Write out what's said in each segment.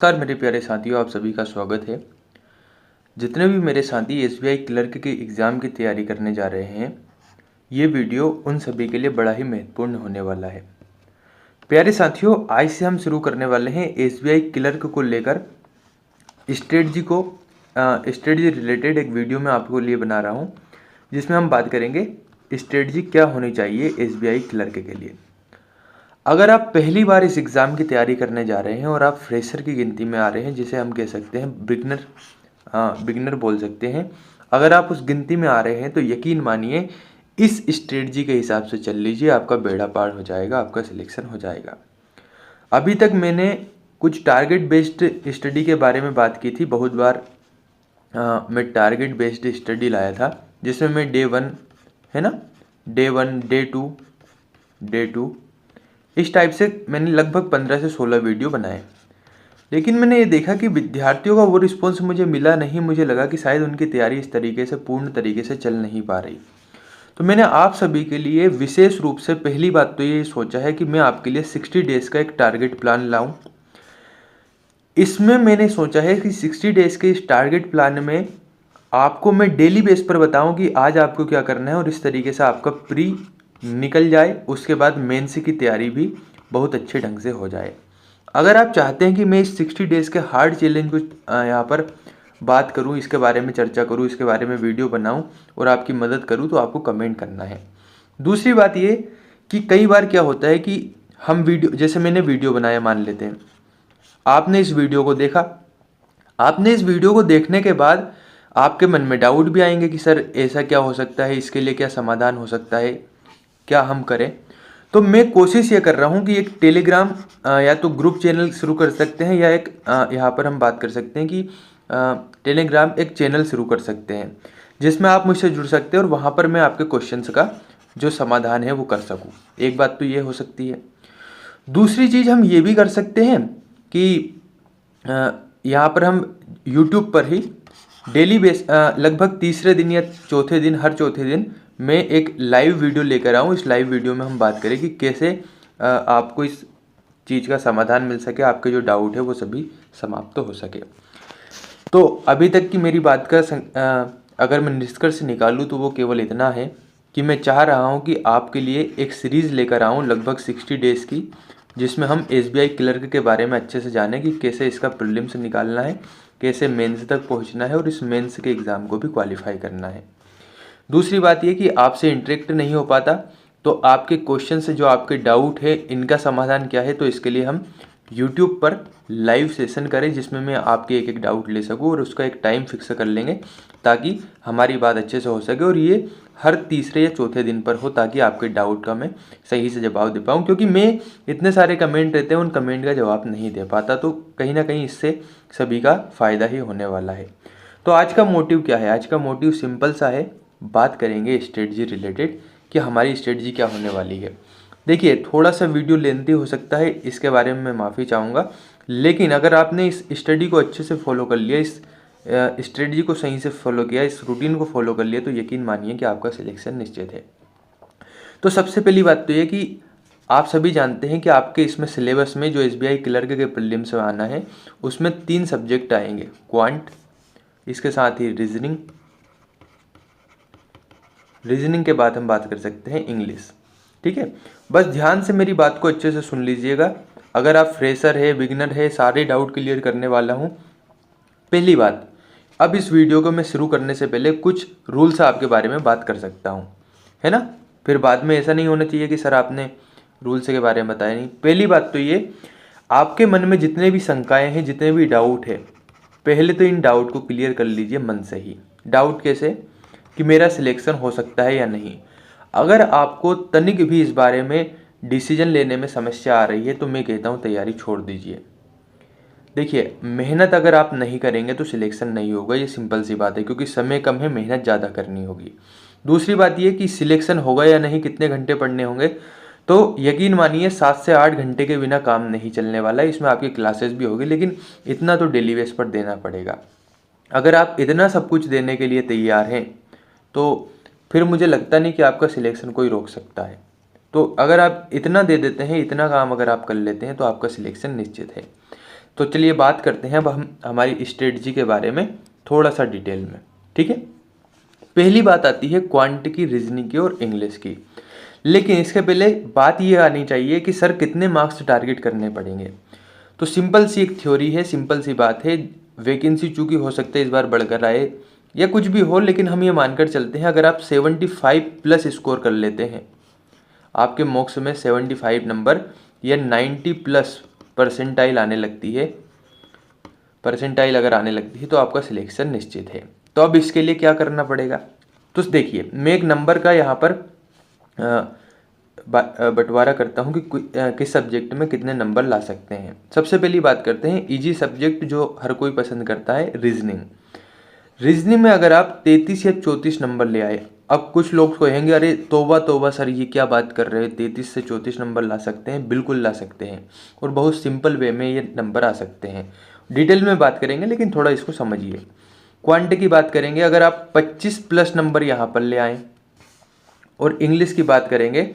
नमस्कार मेरे प्यारे साथियों, आप सभी का स्वागत है। जितने भी मेरे साथी एसबीआई क्लर्क के एग्ज़ाम की तैयारी करने जा रहे हैं, ये वीडियो उन सभी के लिए बड़ा ही महत्वपूर्ण होने वाला है। प्यारे साथियों, आज से हम शुरू करने वाले हैं एसबीआई क्लर्क को लेकर स्ट्रेटजी रिलेटेड एक वीडियो मैं आपको लिए बना रहा हूँ, जिसमें हम बात करेंगे स्ट्रेटजी क्या होनी चाहिए एसबीआई क्लर्क के लिए। अगर आप पहली बार इस एग्ज़ाम की तैयारी करने जा रहे हैं और आप फ्रेशर की गिनती में आ रहे हैं, जिसे हम कह सकते हैं बिगिनर बोल सकते हैं, अगर आप उस गिनती में आ रहे हैं तो यकीन मानिए इस स्ट्रेटजी के हिसाब से चल लीजिए, आपका बेड़ा पार हो जाएगा, आपका सिलेक्शन हो जाएगा। अभी तक मैंने कुछ टारगेट बेस्ड स्टडी के बारे में बात की थी। बहुत बार मैं टारगेट बेस्ड स्टडी लाया था, जिसमें मैं डे 1 है ना, डे 1 डे 2 इस टाइप से मैंने लगभग 15 से 16 वीडियो बनाए। लेकिन मैंने ये देखा कि विद्यार्थियों का वो रिस्पॉन्स मुझे मिला नहीं। मुझे लगा कि शायद उनकी तैयारी इस तरीके से पूर्ण तरीके से चल नहीं पा रही। तो मैंने आप सभी के लिए विशेष रूप से पहली बात तो ये सोचा है कि मैं आपके लिए 60 डेज का एक टारगेट प्लान लाऊं। इसमें मैंने सोचा है कि 60 डेज के इस टारगेट प्लान में आपको मैं डेली बेस पर बताऊं कि आज आपको क्या करना है, और इस तरीके से आपका प्री निकल जाए, उसके बाद मेंस की तैयारी भी बहुत अच्छे ढंग से हो जाए। अगर आप चाहते हैं कि मैं इस 60 डेज़ के हार्ड चैलेंज को यहाँ पर बात करूँ, इसके बारे में चर्चा करूँ, इसके बारे में वीडियो बनाऊँ और आपकी मदद करूँ, तो आपको कमेंट करना है। दूसरी बात ये कि कई बार क्या होता है कि हम वीडियो, जैसे मैंने वीडियो बनाया मान लेते हैं, आपने इस वीडियो को देखा, आपने इस वीडियो को देखने के बाद आपके मन में डाउट भी आएंगे कि सर ऐसा क्या हो सकता है, इसके लिए क्या समाधान हो सकता है, क्या हम करें। तो मैं कोशिश ये कर रहा हूँ कि एक टेलीग्राम या तो ग्रुप चैनल शुरू कर सकते हैं, या एक यहाँ पर हम बात कर सकते हैं कि टेलीग्राम एक चैनल शुरू कर सकते हैं, जिसमें आप मुझसे जुड़ सकते हैं और वहाँ पर मैं आपके क्वेश्चंस का जो समाधान है वो कर सकूँ। एक बात तो ये हो सकती है। दूसरी चीज़ हम ये भी कर सकते हैं कि यहाँ पर हम यूट्यूब पर ही डेली बेस लगभग तीसरे दिन या चौथे दिन, हर चौथे दिन मैं एक लाइव वीडियो लेकर आऊँ। इस लाइव वीडियो में हम बात करें कि कैसे आपको इस चीज़ का समाधान मिल सके, आपके जो डाउट है वो सभी समाप्त हो सके। तो अभी तक की मेरी बात का अगर मैं निष्कर्ष निकालूँ तो वो केवल इतना है कि मैं चाह रहा हूँ कि आपके लिए एक सीरीज़ लेकर आऊँ लगभग 60 डेज़ की, जिसमें हम एसबीआई क्लर्क के बारे में अच्छे से जानें कि कैसे इसका प्रीलिम्स निकालना है, कैसे मेंस तक पहुंचना है और इस मेंस के एग्ज़ाम को भी क्वालिफाई करना है। दूसरी बात यह कि आपसे इंटरेक्ट नहीं हो पाता, तो आपके क्वेश्चन से जो आपके डाउट है इनका समाधान क्या है, तो इसके लिए हम यूट्यूब पर लाइव सेशन करें, जिसमें मैं आपके एक एक डाउट ले सकूं और उसका एक टाइम फिक्स कर लेंगे, ताकि हमारी बात अच्छे से हो सके और ये हर तीसरे या चौथे दिन पर हो, ताकि आपके डाउट का मैं सही से जवाब दे पाऊँ। क्योंकि मैं इतने सारे कमेंट रहते हैं, उन कमेंट का जवाब नहीं दे पाता, तो कहीं ना कहीं इससे सभी का फ़ायदा ही होने वाला है। तो आज का मोटिव क्या है? आज का मोटिव सिंपल सा है, बात करेंगे स्ट्रेटजी रिलेटेड कि हमारी स्ट्रेटजी क्या होने वाली है। देखिए, थोड़ा सा वीडियो लेंथी हो सकता है, इसके बारे में मैं माफ़ी चाहूँगा, लेकिन अगर आपने इस स्टडी को अच्छे से फॉलो कर लिया, इस स्ट्रेटजी को सही से फॉलो किया, इस रूटीन को फॉलो कर लिया, तो यकीन मानिए कि आपका सिलेक्शन निश्चित है। तो सबसे पहली बात तो ये कि आप सभी जानते हैं कि आपके इसमें सिलेबस में जो एसबीआई क्लर्क के प्रीलिम्स में आना है, उसमें 3 सब्जेक्ट आएंगे, क्वांट, इसके साथ ही रीजनिंग के बाद हम बात कर सकते हैं इंग्लिश। ठीक है, बस ध्यान से मेरी बात को अच्छे से सुन लीजिएगा। अगर आप फ्रेशर है, बिगिनर है, सारे डाउट क्लियर करने वाला हूँ। पहली बात, अब इस वीडियो को मैं शुरू करने से पहले कुछ रूल्स आपके बारे में बात कर सकता हूँ, है ना। फिर बाद में ऐसा नहीं होना चाहिए कि सर आपने रूल्स के बारे में बताया नहीं। पहली बात तो ये, आपके मन में जितने भी शंकाएँ हैं, जितने भी डाउट है, पहले तो इन डाउट को क्लियर कर लीजिए मन से ही। डाउट कैसे? कि मेरा सिलेक्शन हो सकता है या नहीं। अगर आपको तनिक भी इस बारे में डिसीजन लेने में समस्या आ रही है, तो मैं कहता हूँ तैयारी छोड़ दीजिए। देखिए, मेहनत अगर आप नहीं करेंगे तो सिलेक्शन नहीं होगा, ये सिंपल सी बात है, क्योंकि समय कम है, मेहनत ज़्यादा करनी होगी। दूसरी बात ये कि सिलेक्शन होगा या नहीं, कितने घंटे पढ़ने होंगे, तो यकीन मानिए 7 से 8 घंटे के बिना काम नहीं चलने वाला है। इसमें आपकी क्लासेस भी होगी, लेकिन इतना तो डेली बेस पर देना पड़ेगा। अगर आप इतना सब कुछ देने के लिए तैयार हैं, तो फिर मुझे लगता नहीं कि आपका सिलेक्शन कोई रोक सकता है। तो अगर आप इतना दे देते हैं, इतना काम अगर आप कर लेते हैं, तो आपका सिलेक्शन निश्चित है। तो चलिए बात करते हैं अब हम हमारी स्ट्रेटजी के बारे में थोड़ा सा डिटेल में, ठीक है। पहली बात आती है क्वांट की, रीजनिंग की और इंग्लिश की। लेकिन इसके पहले बात ये आनी चाहिए कि सर कितने मार्क्स टारगेट करने पड़ेंगे। तो सिंपल सी एक थ्योरी है, सिंपल सी बात है। वैकेंसी चूंकि हो सकता है इस बार बढ़कर आए या कुछ भी हो, लेकिन हम ये मानकर चलते हैं अगर आप 75 प्लस स्कोर कर लेते हैं, आपके मॉक्स में 75 नंबर या 90 प्लस परसेंटाइल आने लगती है, परसेंटाइल अगर आने लगती है तो आपका सिलेक्शन निश्चित है। तो अब इसके लिए क्या करना पड़ेगा, तो देखिए मैं एक नंबर का यहाँ पर बंटवारा करता हूँ कि किस सब्जेक्ट में कितने नंबर ला सकते हैं। सबसे पहली बात करते हैं इजी सब्जेक्ट जो हर कोई पसंद करता है, रीजनिंग। रीजनिंग में अगर आप 33 या 34 नंबर ले आए, अब कुछ लोग कहेंगे अरे तौबा तौबा सर ये क्या बात कर रहे हो, 33 से 34 नंबर ला सकते हैं। बिल्कुल ला सकते हैं और बहुत सिंपल वे में ये नंबर आ सकते हैं। डिटेल में बात करेंगे लेकिन थोड़ा इसको समझिए। क्वांट की बात करेंगे, अगर आप 25 प्लस नंबर यहाँ पर ले आए, और इंग्लिश की बात करेंगे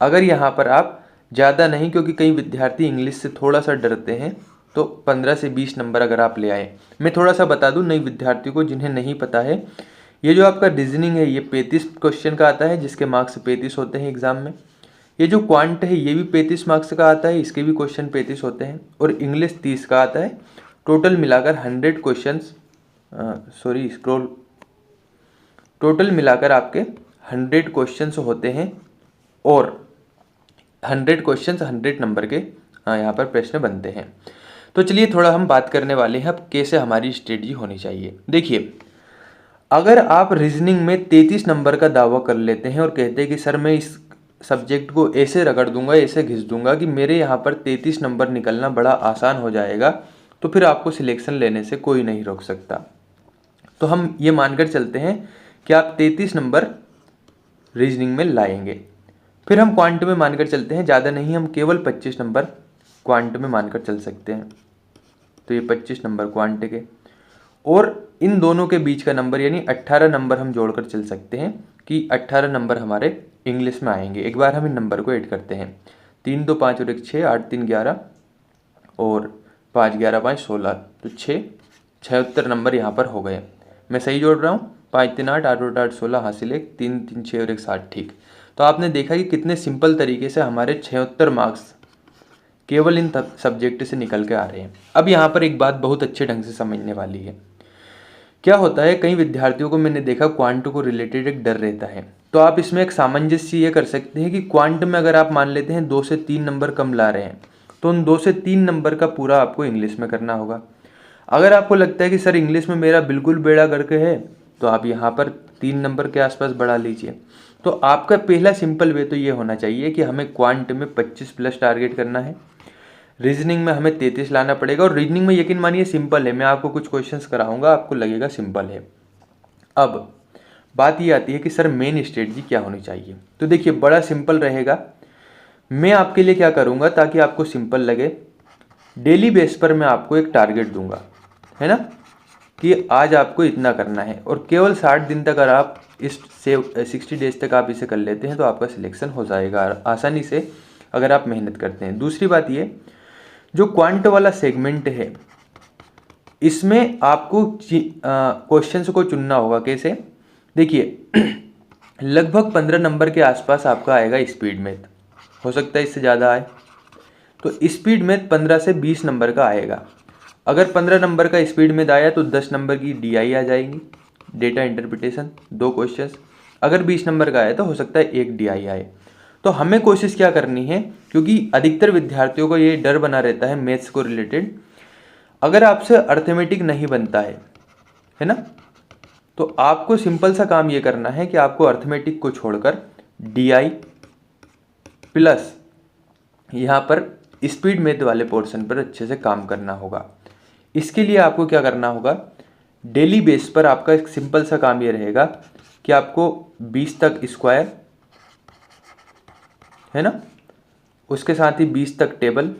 अगर यहाँ पर आप ज़्यादा नहीं, क्योंकि कई विद्यार्थी इंग्लिश से थोड़ा सा डरते हैं, तो 15 से 20 नंबर अगर आप ले आए। मैं थोड़ा सा बता दूं नई विद्यार्थियों को जिन्हें नहीं पता है, ये जो आपका रीजनिंग है ये 35 क्वेश्चन का आता है, जिसके मार्क्स 35 होते हैं एग्जाम में। ये जो क्वांट है ये भी 35 मार्क्स का आता है, इसके भी क्वेश्चन 35 होते हैं। और इंग्लिश 30 का आता है। टोटल मिलाकर 100 क्वेश्चन, टोटल मिलाकर आपके 100 क्वेश्चंस होते हैं और 100 क्वेश्चंस 100 नंबर के यहाँ पर प्रश्न बनते हैं। तो चलिए थोड़ा हम बात करने वाले हैं अब कैसे हमारी स्ट्रेटजी होनी चाहिए। देखिए अगर आप रीजनिंग में 33 नंबर का दावा कर लेते हैं और कहते हैं कि सर मैं इस सब्जेक्ट को ऐसे रगड़ दूंगा, ऐसे घिस दूंगा कि मेरे यहाँ पर 33 नंबर निकलना बड़ा आसान हो जाएगा, तो फिर आपको सिलेक्शन लेने से कोई नहीं रोक सकता। तो हम ये मानकर चलते हैं कि आप 33 नंबर रीजनिंग में लाएंगे। फिर हम क्वांट में मानकर चलते हैं, ज़्यादा नहीं, हम केवल 25 नंबर क्वांट में मानकर चल सकते हैं। तो ये 25 नंबर क्वांट के, और इन दोनों के बीच का नंबर यानी 18 नंबर हम जोड़कर चल सकते हैं कि 18 नंबर हमारे इंग्लिश में आएंगे। एक बार हम इन नंबर को ऐड करते हैं, 3 2 5 और 1 6, 8 3 11 और 5 11 5 16, तो 76 नंबर यहाँ पर हो गए। मैं सही जोड़ रहा हूँ, 5 3 8 8 8 16 हासिल 1, 3 3 6 और 1 7, ठीक। तो आपने देखा कि कितने सिंपल तरीके से हमारे 76 मार्क्स केवल इन सब्जेक्ट से निकल के आ रहे हैं। अब यहाँ पर एक बात बहुत अच्छे ढंग से समझने वाली है। क्या होता है, कई विद्यार्थियों को मैंने देखा क्वांट को रिलेटेड एक डर रहता है। तो आप इसमें एक सामंजस्य ये कर सकते हैं कि क्वांट में अगर आप मान लेते हैं 2 से 3 नंबर कम ला रहे हैं, तो उन 2 से 3 नंबर का पूरा आपको इंग्लिश में करना होगा। अगर आपको लगता है कि सर इंग्लिश में मेरा बिल्कुल बेड़ा गर्क है, तो आप यहाँ पर 3 नंबर के आसपास बढ़ा लीजिए। तो आपका पहला सिंपल वे तो ये होना चाहिए कि हमें क्वांट में 25 प्लस टारगेट करना है, रीजनिंग में हमें 33 लाना पड़ेगा। और रीजनिंग में यकीन मानिए सिंपल है, मैं आपको कुछ क्वेश्चंस कराऊंगा, आपको लगेगा सिंपल है। अब बात ये आती है कि सर मेन स्ट्रेटजी क्या होनी चाहिए। तो देखिए बड़ा सिंपल रहेगा। मैं आपके लिए क्या करूँगा ताकि आपको सिंपल लगे, डेली बेस पर मैं आपको एक टारगेट दूंगा, है ना, कि आज आपको इतना करना है, और केवल 60 दिन तक अगर आप इस 60 डेज तक आप इसे कर लेते हैं तो आपका सिलेक्शन हो जाएगा आसानी से, अगर आप मेहनत करते हैं। दूसरी बात ये, जो क्वांट वाला सेगमेंट है इसमें आपको क्वेश्चंस को चुनना होगा। कैसे, देखिए लगभग 15 नंबर के आसपास आपका आएगा स्पीड मैथ, हो सकता है इससे ज़्यादा आए। तो स्पीड मैथ 15 से 20 नंबर का आएगा। अगर 15 नंबर का स्पीड मैथ आया तो 10 नंबर की DI आ जाएगी, डेटा इंटरप्रिटेशन, 2 क्वेश्चंस। अगर 20 नंबर का आया तो हो सकता है 1 DI आए। तो हमें कोशिश क्या करनी है, क्योंकि अधिकतर विद्यार्थियों को ये डर बना रहता है मैथ्स को रिलेटेड, अगर आपसे अर्थमेटिक नहीं बनता है ना, तो आपको सिंपल सा काम ये करना है कि आपको अर्थमेटिक को छोड़कर DI प्लस यहाँ पर स्पीड मैथ वाले पोर्शन पर अच्छे से काम करना होगा। इसके लिए आपको क्या करना होगा, डेली बेस पर आपका एक सिंपल सा काम ये रहेगा कि आपको 20 तक स्क्वायर, है ना, उसके साथ ही 20 तक टेबल,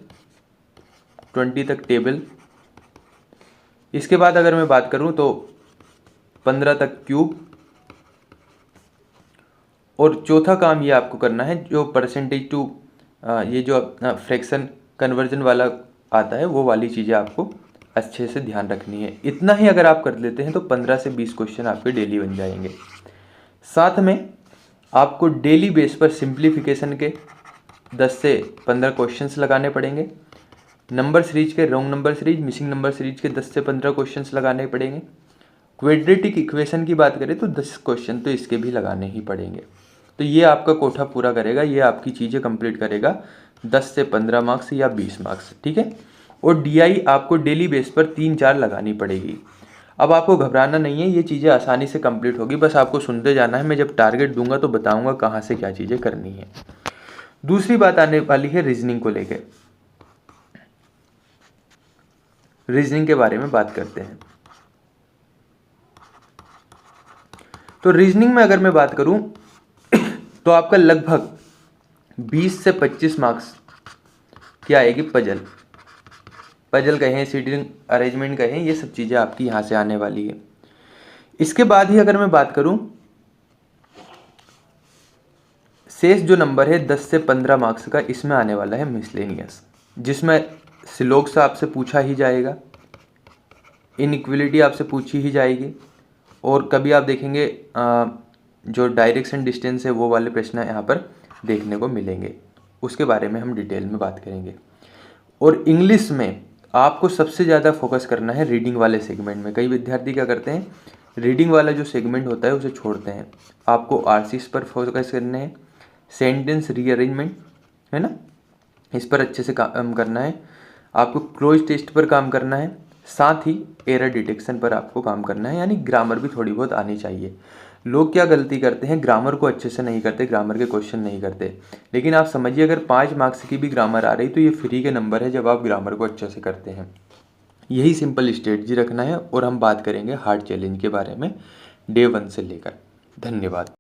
20 तक टेबल। इसके बाद अगर मैं बात करूं तो 15 तक क्यूब, और चौथा काम ये आपको करना है जो परसेंटेज टू ये जो फ्रैक्शन कन्वर्जन वाला आता है वो वाली चीज़ें आपको अच्छे से ध्यान रखनी है। इतना ही अगर आप कर लेते हैं तो 15 से 20 क्वेश्चन आपके डेली बन जाएंगे। साथ में आपको डेली बेस पर सिंप्लीफिकेशन के 10 से 15 क्वेश्चंस लगाने पड़ेंगे। नंबर सीरीज के, wrong number series, missing number series के 10 से 15 क्वेश्चंस लगाने पड़ेंगे। क्वाड्रेटिक इक्वेशन की बात करें तो 10 क्वेश्चन तो इसके भी लगाने ही पड़ेंगे। तो ये आपका कोठा पूरा करेगा, ये आपकी चीज़ें कंप्लीट करेगा 10 से 15 मार्क्स या 20 मार्क्स, ठीक है। और डीआई आपको डेली बेस पर 3-4 लगानी पड़ेगी। अब आपको घबराना नहीं है, ये चीज़ें आसानी से कंप्लीट होगी, बस आपको सुनते जाना है। मैं जब टारगेट दूंगा तो बताऊंगा कहाँ से क्या चीज़ें करनी है। दूसरी बात आने वाली है रीजनिंग को लेकर। रीजनिंग के बारे में बात करते हैं। तो रीजनिंग में अगर मैं बात करूं तो आपका लगभग 20 से 25 मार्क्स क्या आएगी, पजल कहें, सीटिंग अरेंजमेंट कहें, ये सब चीज़ें आपकी यहाँ से आने वाली है। इसके बाद ही अगर मैं बात करूं, शेष जो नंबर है 10 से 15 मार्क्स का, इसमें आने वाला है मिसलेनियस, जिसमें श्लोक से आपसे पूछा ही जाएगा, इनइक्वलिटी आपसे पूछी ही जाएगी, और कभी आप देखेंगे जो डायरेक्शन डिस्टेंस है वो वाले प्रश्न यहाँ पर देखने को मिलेंगे। उसके बारे में हम डिटेल में बात करेंगे। और इंग्लिश में आपको सबसे ज़्यादा फोकस करना है रीडिंग वाले सेगमेंट में। कई विद्यार्थी क्या करते हैं, रीडिंग वाला जो सेगमेंट होता है उसे छोड़ते हैं। आपको आरसीएस पर फोकस करना है, सेंटेंस रीअरेंजमेंट है ना, इस पर अच्छे से काम करना है। आपको क्लोज टेस्ट पर काम करना है, साथ ही एरर डिटेक्शन पर आपको काम करना है, यानी ग्रामर भी थोड़ी बहुत आनी चाहिए। लोग क्या गलती करते हैं, ग्रामर को अच्छे से नहीं करते, ग्रामर के क्वेश्चन नहीं करते। लेकिन आप समझिए अगर 5 मार्क्स की भी ग्रामर आ रही तो ये फ्री के नंबर है जब आप ग्रामर को अच्छे से करते हैं। यही सिंपल स्ट्रेटजी रखना है। और हम बात करेंगे हार्ड चैलेंज के बारे में डे 1 से लेकर। धन्यवाद।